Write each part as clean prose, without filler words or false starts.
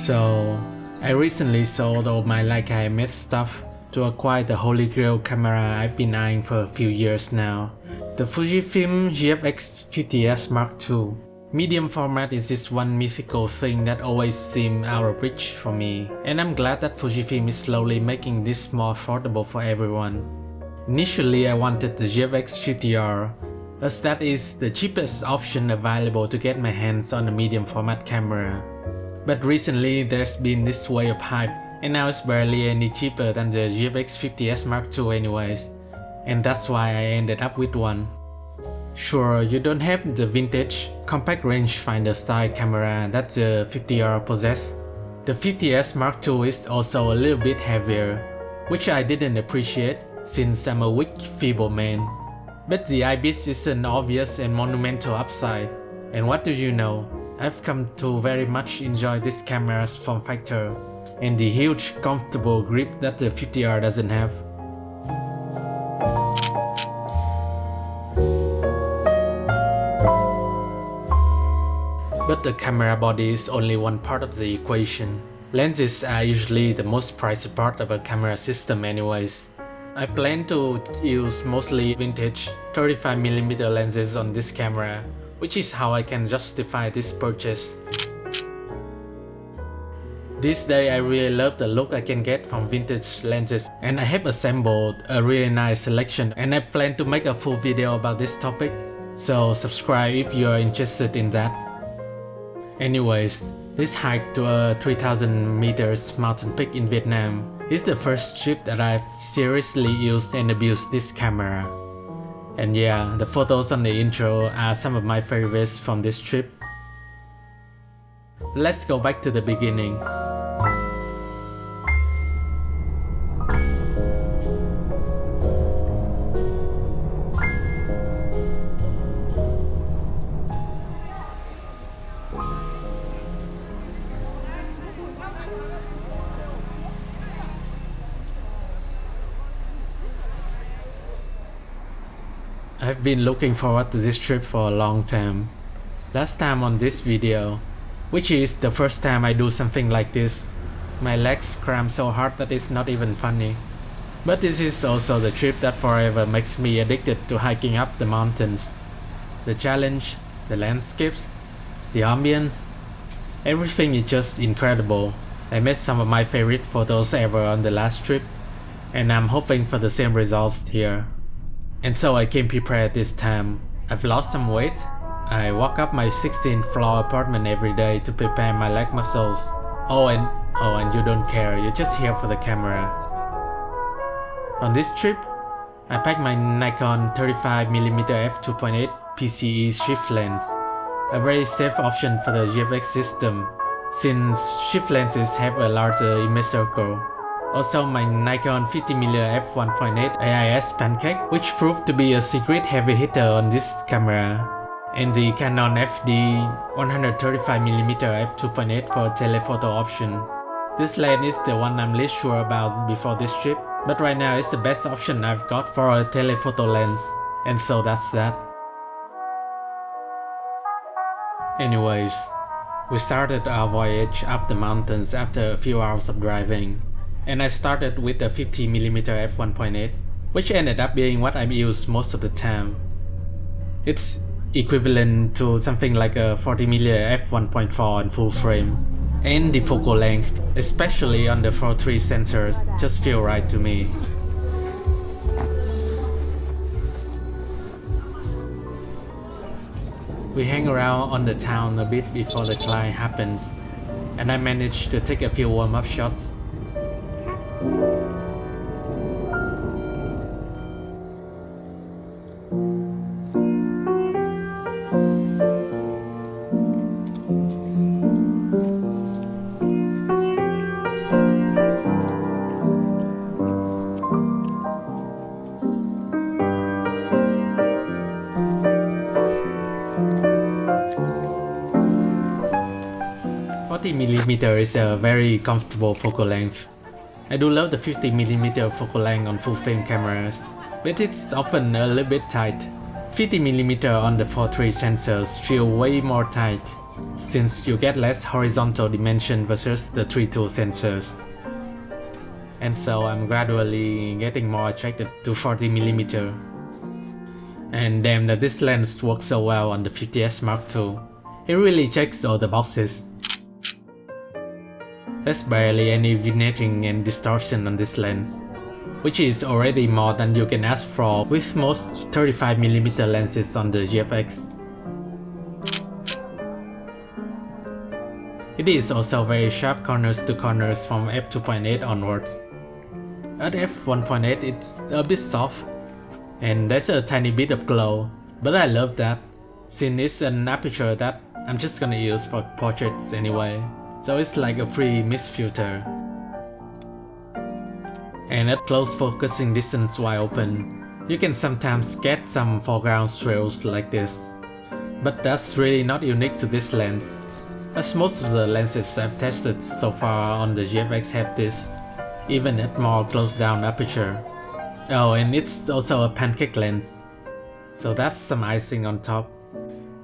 So, I recently sold all my Leica M8 stuff to acquire the holy grail camera I've been eyeing for a few years now, the Fujifilm GFX50s Mark II. Medium format is this one mythical thing that always seemed out of reach for me, and I'm glad that Fujifilm is slowly making this more affordable for everyone. Initially I wanted the GFX50R, as that is the cheapest option available to get my hands on a medium format camera. But recently there's been this wave of hype, and now it's barely any cheaper than the GFX50s Mark II anyways, and that's why I ended up with one. Sure, you don't have the vintage, compact rangefinder style camera that the 50R possesses. The 50s Mark II is also a little bit heavier, which I didn't appreciate since I'm a weak, feeble man. But the IBIS is an obvious and monumental upside, and what do you know? I've come to very much enjoy this camera's form factor and the huge comfortable grip that the 50R doesn't have. But the camera body is only one part of the equation. Lenses are usually the most pricey part of a camera system anyways. I plan to use mostly vintage 35mm lenses on this camera, which is how I can justify this purchase. This day I really love the look I can get from vintage lenses, and I have assembled a really nice selection, and I plan to make a full video about this topic, so subscribe if you are interested in that. Anyways, this hike to a 3000 meters mountain peak in Vietnam is the first trip that I've seriously used and abused this camera. And yeah, the photos on the intro are some of my favorites from this trip. Let's go back to the beginning. I've been looking forward to this trip for a long time. Last time on this video, which is the first time I do something like this, my legs cramp so hard that it's not even funny. But this is also the trip that forever makes me addicted to hiking up the mountains. The challenge, the landscapes, the ambience, everything is just incredible. I made some of my favorite photos ever on the last trip, and I'm hoping for the same results here. And so I came prepared this time. I've lost some weight. I walk up my 16th floor apartment every day to prepare my leg muscles. Oh and you don't care, you're just here for the camera. On this trip, I packed my Nikon 35mm f2.8 PCE shift lens, a very safe option for the GFX system, since shift lenses have a larger image circle. Also my Nikon 50mm f1.8 AIS pancake, which proved to be a secret heavy hitter on this camera, and the Canon FD 135mm f2.8 for telephoto option. This lens is the one I'm least sure about before this trip, but right now it's the best option I've got for a telephoto lens, and so that's that. Anyways, we started our voyage up the mountains after a few hours of driving. And I started with the 50mm f1.8, which ended up being what I use most of the time. It's equivalent to something like a 40mm f1.4 on full frame. And the focal length, especially on the 4.3 sensors, just feel right to me. We hang around on the town a bit before the climb happens, and I managed to take a few warm-up shots. $40mm is a very comfortable focal length. I do love the 50mm focal length on full frame cameras, but it's often a little bit tight. 50mm on the 4.3 sensors feel way more tight, since you get less horizontal dimension versus the 3.2 sensors. And so I'm gradually getting more attracted to 40mm. And damn that this lens works so well on the 50s Mark II. It really checks all the boxes. There's barely any vignetting and distortion on this lens, which is already more than you can ask for with most 35mm lenses on the GFX. It is also very sharp corners to corners from f2.8 onwards. At f1.8 it's a bit soft, and there's a tiny bit of glow, but I love that, since it's an aperture that I'm just gonna use for portraits anyway, so it's like a free mist filter. And at close focusing distance wide open, you can sometimes get some foreground trails like this. But that's really not unique to this lens, as most of the lenses I've tested so far on the GFX have this, even at more closed down aperture. Oh, and it's also a pancake lens, so that's some icing on top.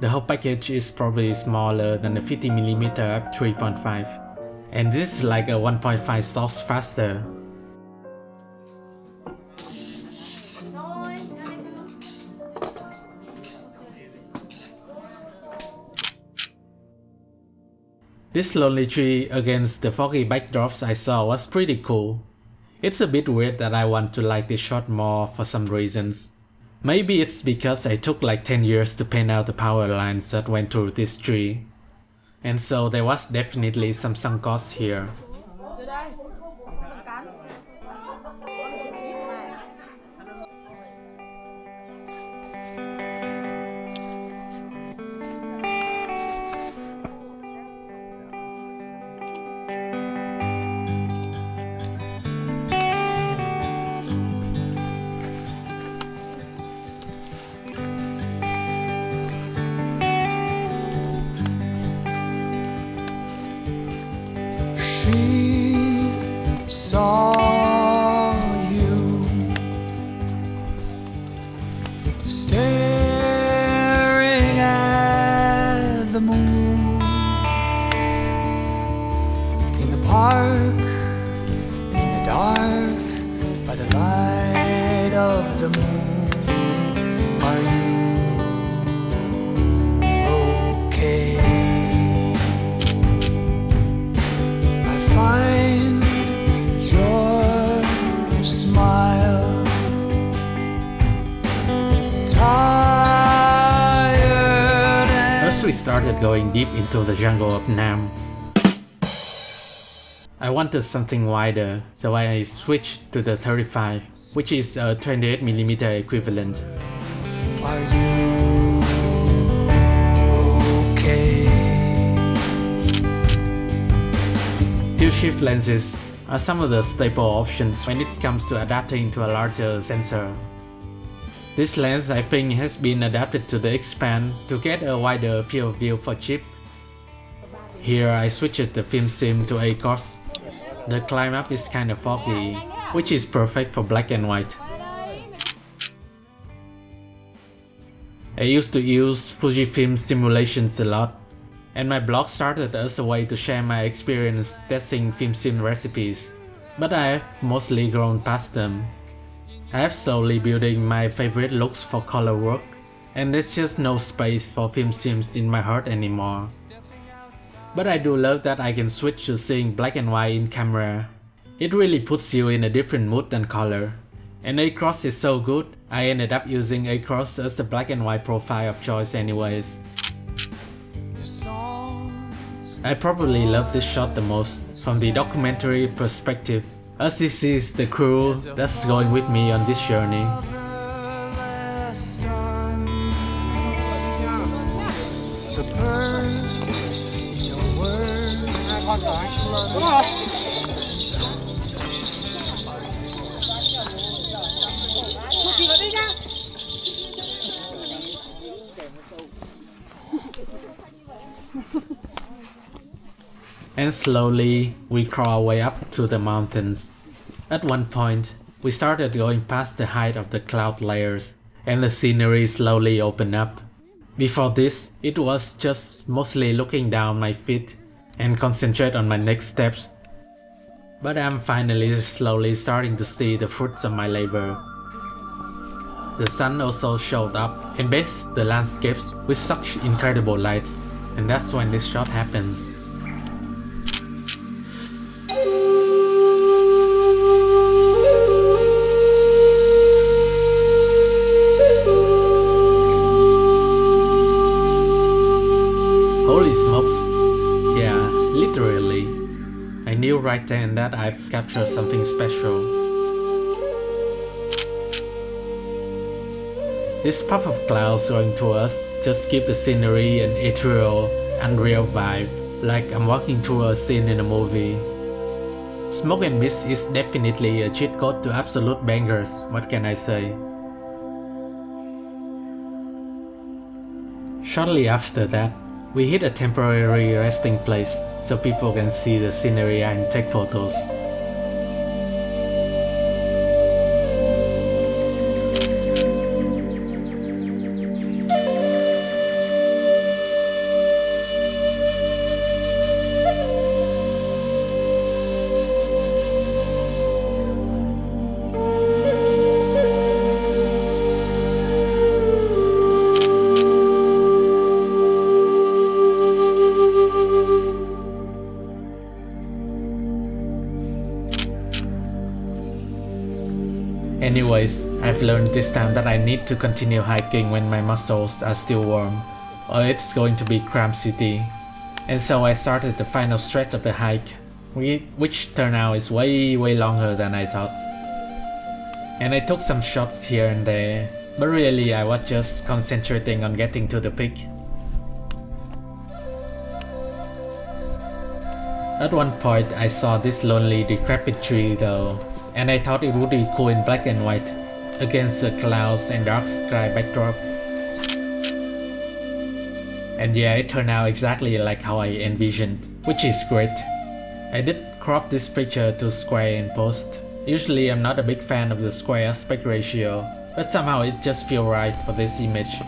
The whole package is probably smaller than the 50mm f3.5, and this is like a 1.5 stops faster. This lonely tree against the foggy backdrops I saw was pretty cool. It's a bit weird that I want to like this shot more for some reasons. Maybe it's because I took like 10 years to paint out the power lines that went through this tree. And so there was definitely some sunk cost here. She saw you staring at the moon in the park, in the dark, by the light of the moon. Are you okay? Find your smile tired. As we started going deep into the jungle of Nam, I wanted something wider, so I switched to the 35, which is a 28mm equivalent. Are you okay? Tilt-shift lenses are some of the staple options when it comes to adapting to a larger sensor. This lens I think has been adapted to the expand to get a wider field of view for cheap. Here I switched the film sim to A-cost. The climb up is kinda foggy, which is perfect for black and white. I used to use Fujifilm simulations a lot, and my blog started as a way to share my experience testing film sim recipes, but I have mostly grown past them. I have slowly building my favorite looks for color work, and there's just no space for film sims in my heart anymore. But I do love that I can switch to seeing black and white in camera. It really puts you in a different mood than color. And A-cross is so good, I ended up using A-cross as the black and white profile of choice anyways. I probably love this shot the most from the documentary perspective, as this is the crew that's going with me on this journey. And slowly we crawl our way up to the mountains. At one point, we started going past the height of the cloud layers, and the scenery slowly opened up. Before this, it was just mostly looking down my feet and concentrate on my next steps. But I'm finally slowly starting to see the fruits of my labor. The sun also showed up and bathed the landscapes with such incredible lights, and that's when this shot happens. Holy smokes! Yeah, literally. I knew right then that I've captured something special. This puff of clouds going to us just give the scenery an ethereal, unreal vibe, like I'm walking through a scene in a movie. Smoke and mist is definitely a cheat code to absolute bangers, what can I say? Shortly after that, we hit a temporary resting place so people can see the scenery and take photos. Anyways, I've learned this time that I need to continue hiking when my muscles are still warm, or it's going to be cramped city. And so I started the final stretch of the hike, which turned out is way longer than I thought. And I took some shots here and there, but really I was just concentrating on getting to the peak. At one point I saw this lonely decrepit tree though, and I thought it would be cool in black and white, against the clouds and dark sky backdrop. And yeah, it turned out exactly like how I envisioned, which is great. I did crop this picture to square in post. Usually I'm not a big fan of the square aspect ratio, but somehow it just feels right for this image.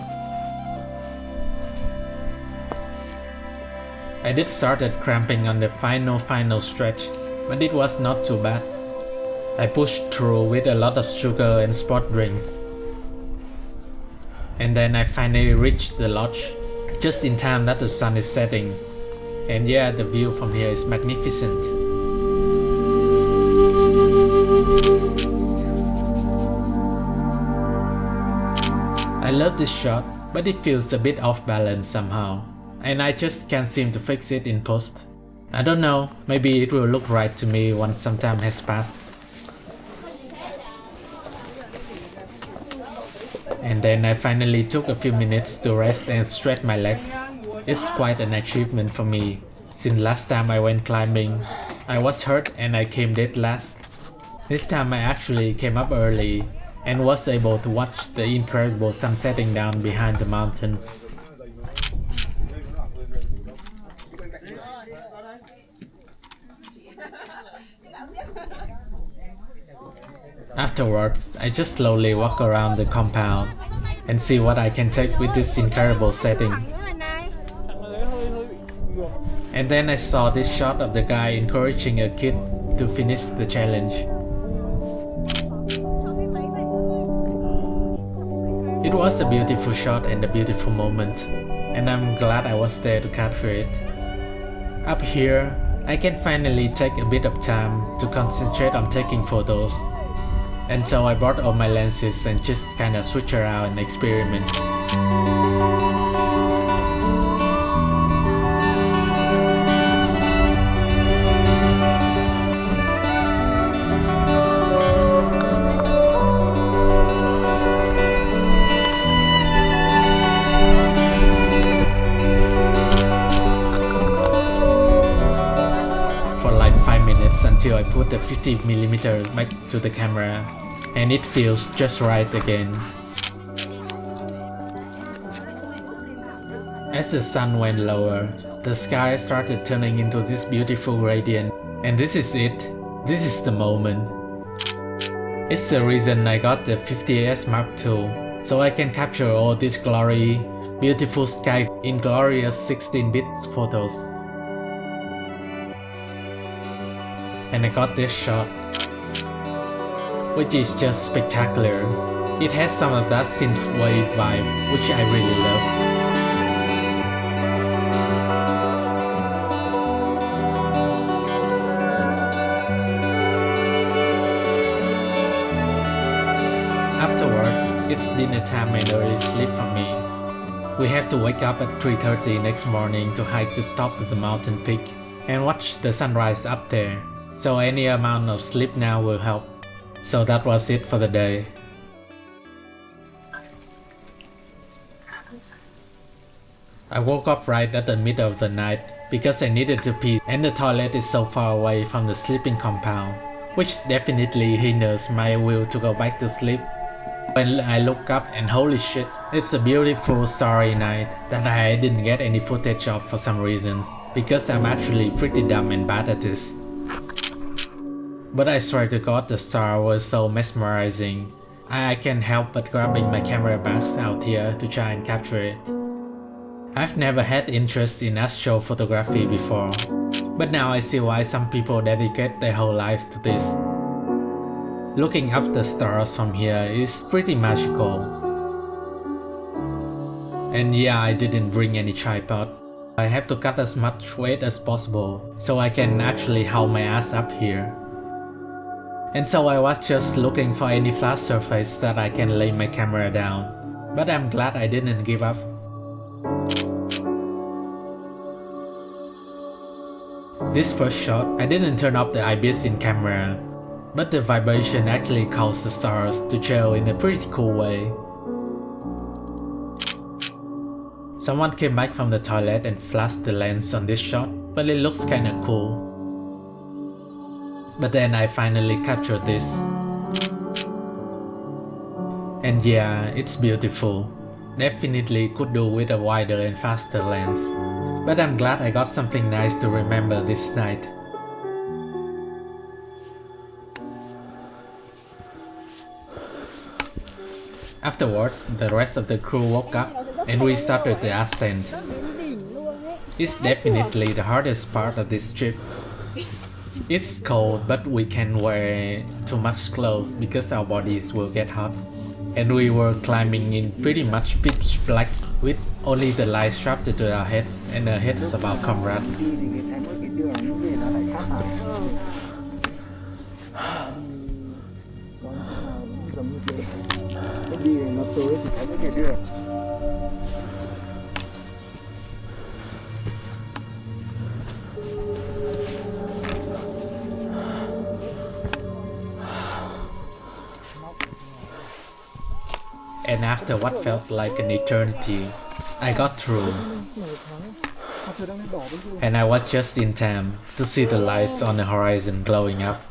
I did started cramping on the final stretch, but it was not too bad. I pushed through with a lot of sugar and sport drinks. And then I finally reached the lodge, just in time that the sun is setting. And yeah, the view from here is magnificent. I love this shot, but it feels a bit off balance somehow, and I just can't seem to fix it in post. I don't know, maybe it will look right to me once some time has passed. And then I finally took a few minutes to rest and stretch my legs. It's quite an achievement for me, since last time I went climbing, I was hurt and I came dead last. This time I actually came up early and was able to watch the incredible sun setting down behind the mountains. Afterwards, I just slowly walk around the compound and see what I can take with this incredible setting. And then I saw this shot of the guy encouraging a kid to finish the challenge. It was a beautiful shot and a beautiful moment, and I'm glad I was there to capture it. Up here, I can finally take a bit of time to concentrate on taking photos. And so I brought all my lenses and just kinda switch around and experiment. For like 5 minutes until I put the 50mm back to the camera, and it feels just right again. As the sun went lower, the sky started turning into this beautiful gradient, and this is it. This is the moment. It's the reason I got the 50s Mark II, so I can capture all this glory, beautiful sky in glorious 16-bit photos. And I got this shot, which is just spectacular. It has some of that synthwave vibe, which I really love. Afterwards, it's dinner time and early sleep for me. We have to wake up at 3:30 next morning to hike to the top of the mountain peak and watch the sunrise up there. So any amount of sleep now will help. So that was it for the day. I woke up right at the middle of the night because I needed to pee and the toilet is so far away from the sleeping compound, which definitely hinders my will to go back to sleep. When I look up and holy shit, it's a beautiful starry night that I didn't get any footage of for some reasons, because I'm actually pretty dumb and bad at this. But I swear to god the star was so mesmerizing. I can't help but grabbing my camera bags out here to try and capture it. I've never had interest in astrophotography before, but now I see why some people dedicate their whole lives to this. Looking up the stars from here is pretty magical. And yeah, I didn't bring any tripod. I have to cut as much weight as possible so I can actually haul my ass up here. And so I was just looking for any flat surface that I can lay my camera down. But I'm glad I didn't give up. This first shot, I didn't turn off the IBIS in camera, but the vibration actually caused the stars to chill in a pretty cool way. Someone came back from the toilet and flashed the lens on this shot, but it looks kinda cool. But then I finally captured this. And yeah, it's beautiful. Definitely could do with a wider and faster lens. But I'm glad I got something nice to remember this night. Afterwards, the rest of the crew woke up and we started the ascent. It's definitely the hardest part of this trip. It's cold, but we can't wear too much clothes because our bodies will get hot. And we were climbing in pretty much pitch black with only the light strapped to our heads and the heads of our comrades. And after what felt like an eternity, I got through. And I was just in time to see the lights on the horizon glowing up.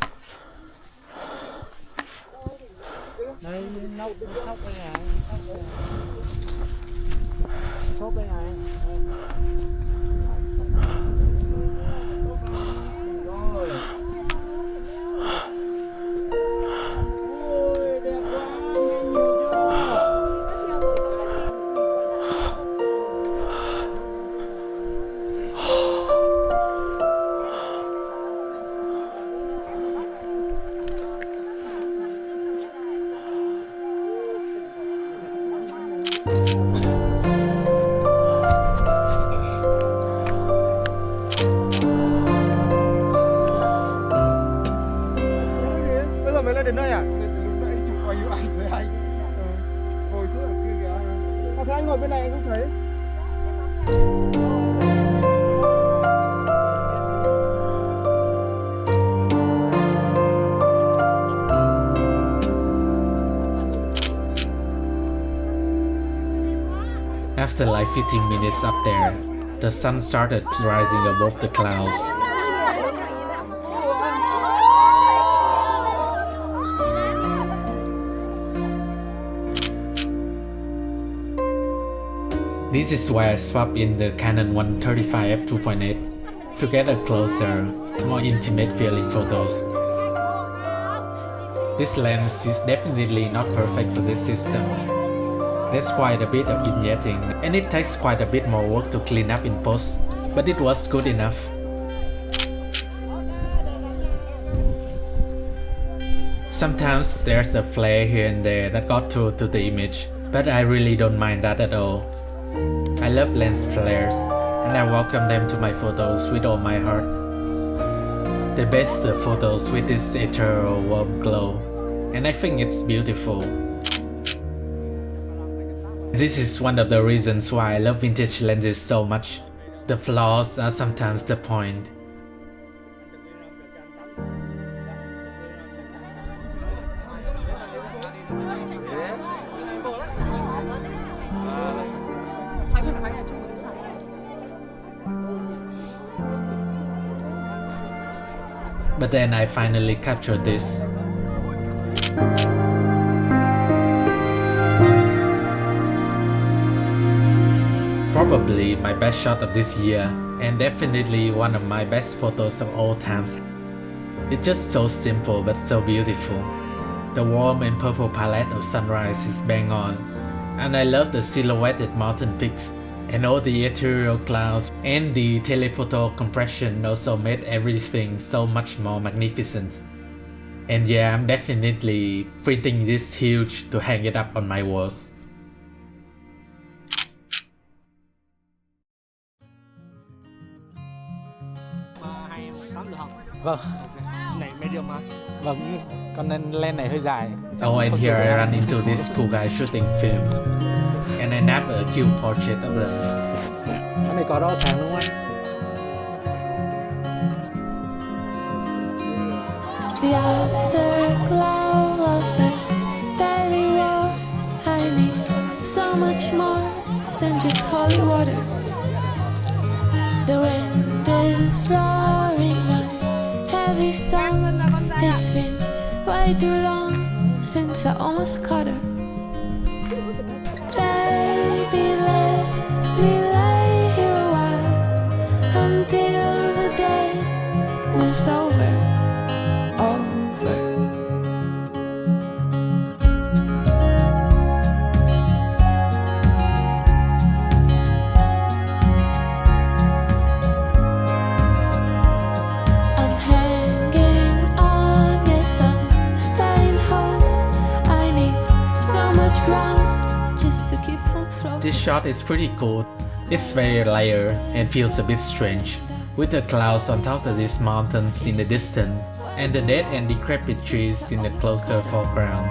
Đến đây à? Lúc nãy chụp quay ảnh với anh. Ngồi giữa ở kia kìa. Thế anh ngồi bên này anh không thấy. After like 15 minutes up there, the sun started rising above the clouds. This is why I swapped in the Canon 135 f2.8 to get a closer, more intimate feeling photos. This lens is definitely not perfect for this system, There's quite a bit of vignetting, and it takes quite a bit more work to clean up in post, but it was good enough. Sometimes there's a flare here and there that got through to the image, but I really don't mind that at all. I love lens flares, and I welcome them to my photos with all my heart. They best the photos with this ethereal warm glow, and I think it's beautiful. This is one of the reasons why I love vintage lenses so much. The flaws are sometimes the point. But then I finally captured this. Probably my best shot of this year, and definitely one of my best photos of all times. It's just so simple but so beautiful. The warm and purple palette of sunrise is bang on, and I love the silhouetted mountain peaks, and all the ethereal clouds, and the telephoto compression also made everything so much more magnificent. And yeah, I'm definitely printing this huge to hang it up on my walls. Vâng. Này medium mà. Vâng, con lens này hơi dài. Oh, and here I run into this cool guy shooting film, and I nab a cute portrait of them. Con này có đo sáng đúng không anh? The afterglow of this daily roar, I need so much more than just holy water. The wind is roaring my heavy song. It's been way too long since I almost caught her. Baby, let me lay here a while until the day moves over. This shot is pretty cool. It's very layered and feels a bit strange, with the clouds on top of these mountains in the distance, and the dead and decrepit trees in the closer foreground.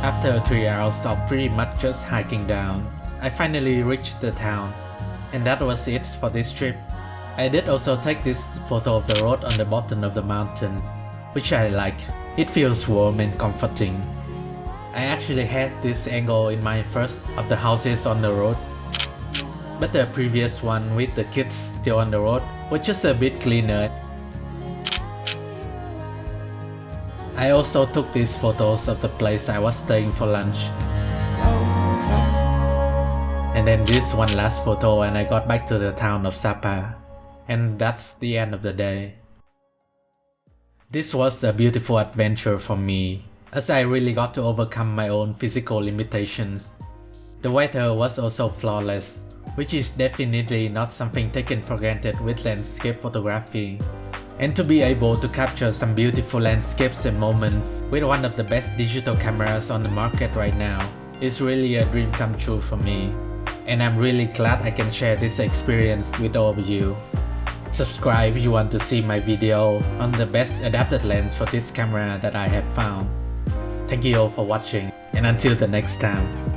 After 3 hours of pretty much just hiking down, I finally reached the town, and that was it for this trip. I did also take this photo of the road on the bottom of the mountains, which I like. It feels warm and comforting. I actually had this angle in my first of the houses on the road, but the previous one with the kids still on the road was just a bit cleaner. I also took these photos of the place I was staying for lunch. And then this one last photo when I got back to the town of Sapa. And that's the end of the day. This was a beautiful adventure for me, as I really got to overcome my own physical limitations. The weather was also flawless, which is definitely not something taken for granted with landscape photography. And to be able to capture some beautiful landscapes and moments with one of the best digital cameras on the market right now is really a dream come true for me. And I'm really glad I can share this experience with all of you. Subscribe if you want to see my video on the best adapted lens for this camera that I have found. Thank you all for watching, and until the next time.